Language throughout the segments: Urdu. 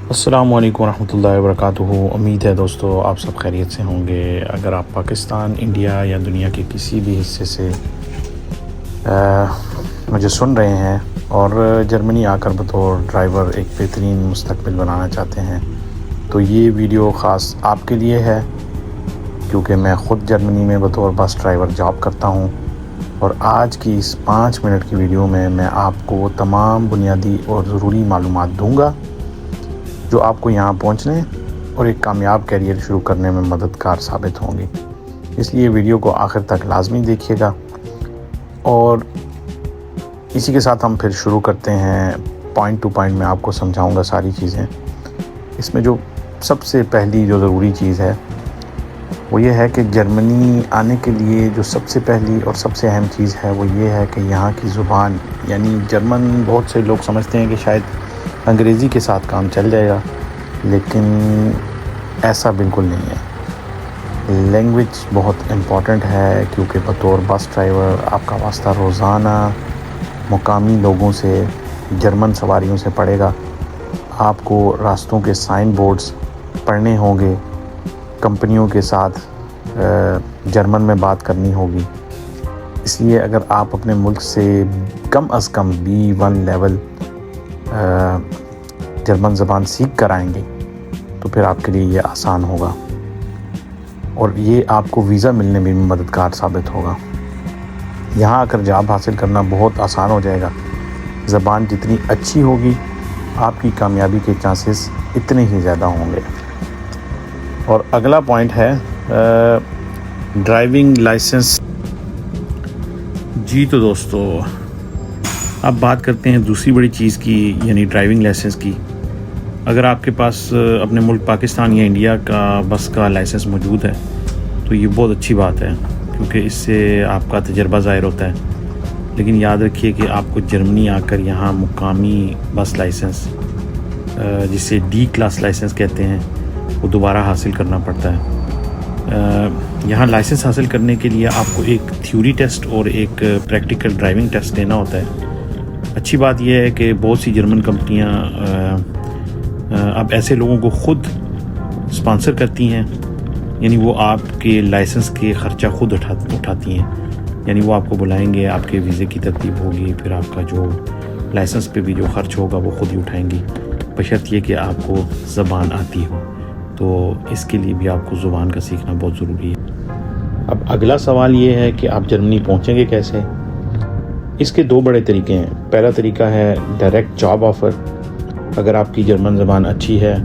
السلام علیکم ورحمۃ اللہ وبرکاتہ۔ امید ہے دوستو آپ سب خیریت سے ہوں گے۔ اگر آپ پاکستان، انڈیا یا دنیا کے کسی بھی حصے سے مجھے سن رہے ہیں اور جرمنی آ کر بطور ڈرائیور ایک بہترین مستقبل بنانا چاہتے ہیں تو یہ ویڈیو خاص آپ کے لیے ہے، کیونکہ میں خود جرمنی میں بطور بس ڈرائیور جاب کرتا ہوں، اور آج کی اس 5 منٹ کی ویڈیو میں آپ کو تمام بنیادی اور ضروری معلومات دوں گا جو آپ کو یہاں پہنچنے اور ایک کامیاب کیریئر شروع کرنے میں مددگار ثابت ہوں گی۔ اس لیے ویڈیو کو آخر تک لازمی دیکھیے گا، اور اسی کے ساتھ ہم پھر شروع کرتے ہیں۔ پوائنٹ ٹو پوائنٹ میں آپ کو سمجھاؤں گا ساری چیزیں۔ اس میں جو سب سے پہلی جو ضروری چیز ہے وہ یہ ہے کہ جرمنی آنے کے لیے جو سب سے پہلی اور سب سے اہم چیز ہے وہ یہ ہے کہ یہاں کی زبان، یعنی جرمن بہت سے لوگ سمجھتے ہیں کہ شاید انگریزی کے ساتھ کام چل جائے گا، لیکن ایسا بالکل نہیں ہے۔ لینگویج بہت امپورٹنٹ ہے، کیونکہ بطور بس ڈرائیور آپ کا واسطہ روزانہ مقامی لوگوں سے، جرمن سواریوں سے پڑے گا۔ آپ کو راستوں کے سائن بورڈز پڑھنے ہوں گے، کمپنیوں کے ساتھ جرمن میں بات کرنی ہوگی۔ اس لیے اگر آپ اپنے ملک سے کم از کم B1 لیول جرمن زبان سیکھ کر آئیں گے تو پھر آپ کے لیے یہ آسان ہوگا، اور یہ آپ کو ویزا ملنے میں بھی مددگار ثابت ہوگا۔ یہاں آ کر جاب حاصل کرنا بہت آسان ہو جائے گا۔ زبان جتنی اچھی ہوگی آپ کی کامیابی کے چانسز اتنے ہی زیادہ ہوں گے۔ اور اگلا پوائنٹ ہے ڈرائیونگ لائسنس۔ جی تو دوستو، اب بات کرتے ہیں دوسری بڑی چیز کی، یعنی ڈرائیونگ لائسنس کی۔ اگر آپ کے پاس اپنے ملک پاکستان یا انڈیا کا بس کا لائسنس موجود ہے تو یہ بہت اچھی بات ہے، کیونکہ اس سے آپ کا تجربہ ظاہر ہوتا ہے۔ لیکن یاد رکھیے کہ آپ کو جرمنی آ کر یہاں مقامی بس لائسنس، جسے D کلاس لائسنس کہتے ہیں، وہ دوبارہ حاصل کرنا پڑتا ہے۔ یہاں لائسنس حاصل کرنے کے لیے آپ کو ایک تھیوری ٹیسٹ اور ایک پریکٹیکل ڈرائیونگ ٹیسٹ دینا ہوتا ہے۔ اچھی بات یہ ہے کہ بہت سی جرمن کمپنیاں اب ایسے لوگوں کو خود اسپانسر کرتی ہیں، یعنی وہ آپ کے لائسنس کے خرچہ خود اٹھاتی ہیں، یعنی وہ آپ کو بلائیں گے، آپ کے ویزے کی ترتیب ہوگی، پھر آپ کا جو لائسنس پہ بھی جو خرچ ہوگا وہ خود ہی اٹھائیں گی، بشرط یہ کہ آپ کو زبان آتی ہو۔ تو اس کے لیے بھی آپ کو زبان کا سیکھنا بہت ضروری ہے۔ اب اگلا سوال یہ ہے کہ آپ جرمنی پہنچیں گے کیسے؟ اس کے 2 بڑے طریقے ہیں۔ پہلا طریقہ ہے ڈائریکٹ جاب آفر۔ اگر آپ کی جرمن زبان اچھی ہے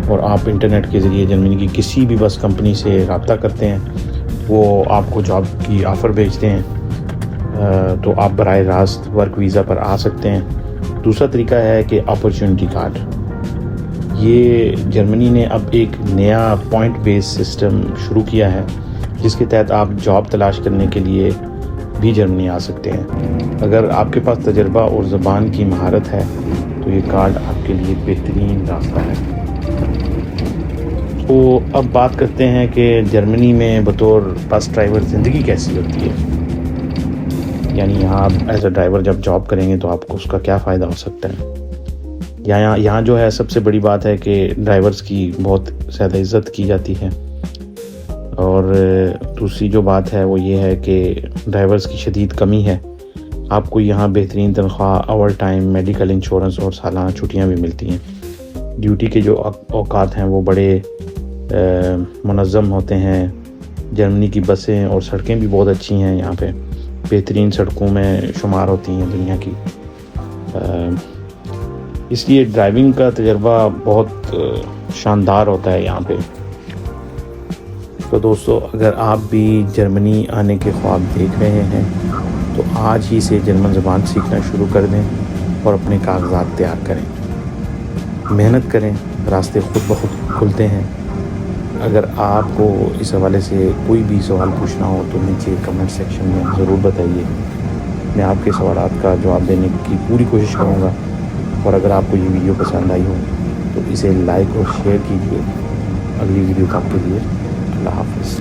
اور آپ انٹرنیٹ کے ذریعے جرمنی کی کسی بھی بس کمپنی سے رابطہ کرتے ہیں، وہ آپ کو جاب کی آفر بھیجتے ہیں، تو آپ براہ راست ورک ویزا پر آ سکتے ہیں۔ دوسرا طریقہ ہے کہ اپرچونٹی کارڈ۔ یہ جرمنی نے اب ایک نیا پوائنٹ بیس سسٹم شروع کیا ہے، جس کے تحت آپ جاب تلاش کرنے کے لیے بھی جرمنی آ سکتے ہیں۔ اگر آپ کے پاس تجربہ اور زبان کی مہارت ہے تو یہ کارڈ آپ کے لیے بہترین راستہ ہے۔ تو اب بات کرتے ہیں کہ جرمنی میں بطور بس ڈرائیور زندگی کیسی ہوتی ہے، یعنی یہاں آپ ایز اے ڈرائیور جب جاب کریں گے تو آپ کو اس کا کیا فائدہ ہو سکتا ہے۔ یہاں جو ہے سب سے بڑی بات ہے کہ ڈرائیورز کی بہت زیادہ عزت کی جاتی ہے، اور دوسری جو بات ہے وہ یہ ہے کہ ڈرائیورز کی شدید کمی ہے۔ آپ کو یہاں بہترین تنخواہ، اوور ٹائم، میڈیکل انشورنس اور سالانہ چھٹیاں بھی ملتی ہیں۔ ڈیوٹی کے جو اوقات ہیں وہ بڑے منظم ہوتے ہیں۔ جرمنی کی بسیں اور سڑکیں بھی بہت اچھی ہیں، یہاں پہ بہترین سڑکوں میں شمار ہوتی ہیں دنیا کی۔ اس لیے ڈرائیونگ کا تجربہ بہت شاندار ہوتا ہے یہاں پہ۔ تو دوستو، اگر آپ بھی جرمنی آنے کے خواب دیکھ رہے ہیں تو آج ہی سے جرمن زبان سیکھنا شروع کر دیں اور اپنے کاغذات تیار کریں۔ محنت کریں، راستے خود بخود کھلتے ہیں۔ اگر آپ کو اس حوالے سے کوئی بھی سوال پوچھنا ہو تو نیچے کمنٹ سیکشن میں ضرور بتائیے، میں آپ کے سوالات کا جواب دینے کی پوری کوشش کروں گا۔ اور اگر آپ کو یہ ویڈیو پسند آئی ہو تو اسے لائک اور شیئر کیجیے۔ اگلی ویڈیو تک کے لیے اللہ حافظ۔